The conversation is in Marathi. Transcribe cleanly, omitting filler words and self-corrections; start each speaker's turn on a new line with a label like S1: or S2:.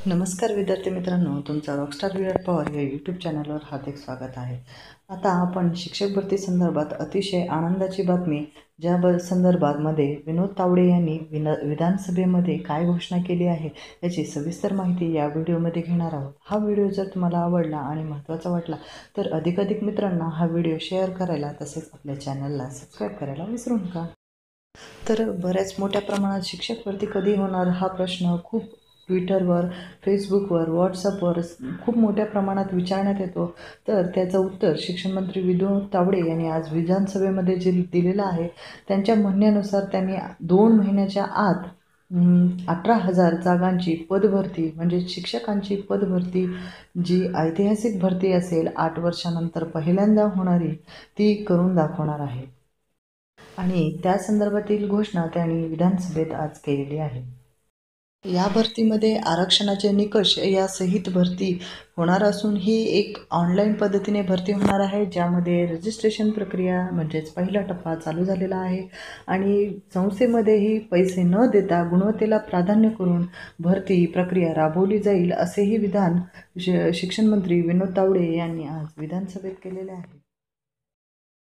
S1: नमस्कार विद्यार्थी मित्रांनो, तुमचा रॉकस्टार विराट पवार या यूट्यूब चॅनलवर हार्दिक स्वागत आहे. आता आपण शिक्षक भरती संदर्भात अतिशय आनंदाची बातमी संदर्भामध्ये विनोद तावडे यांनी विधानसभेमध्ये काय घोषणा केली आहे याची सविस्तर माहिती या व्हिडिओमध्ये घेणार आहोत. हा व्हिडिओ जर तुम्हाला आवडला आणि महत्त्वाचा वाटला तर अधिकाधिक मित्रांना हा व्हिडिओ शेअर करायला तसेच आपल्या चॅनलला सबस्क्राईब करायला विसरू नका. तर बऱ्याच मोठ्या प्रमाणात शिक्षक भरती कधी होणार हा प्रश्न खूप ट्विटरवर, फेसबुकवर, व्हॉट्सअपवर खूप मोठ्या प्रमाणात विचारण्यात येतो. तर त्याचं उत्तर शिक्षणमंत्री विनोद तावडे यांनी आज विधानसभेमध्ये जे दिलेलं आहे त्यांच्या म्हणण्यानुसार त्यांनी 2 महिन्याच्या आत 18,000 जागांची पदभरती म्हणजे शिक्षकांची पदभरती जी ऐतिहासिक भरती असेल 8 वर्षानंतर पहिल्यांदा होणारी ती करून दाखवणार आहे. आणि त्या संदर्भातील घोषणा त्यांनी विधानसभेत आज केलेली आहे. या भरतीमध्ये आरक्षणाचे निकष यासहित भरती होणार असून ही एक ऑनलाईन पद्धतीने भरती होणार आहे, ज्यामध्ये रजिस्ट्रेशन प्रक्रिया म्हणजेच पहिला टप्पा चालू झालेला आहे आणि संस्थेमध्येही पैसे न देता गुणवत्तेला प्राधान्य करून भरती प्रक्रिया राबवली जाईल, असेही विधान शिक्षण मंत्री विनोद तावडे यांनी आज विधानसभेत केलेले आहे.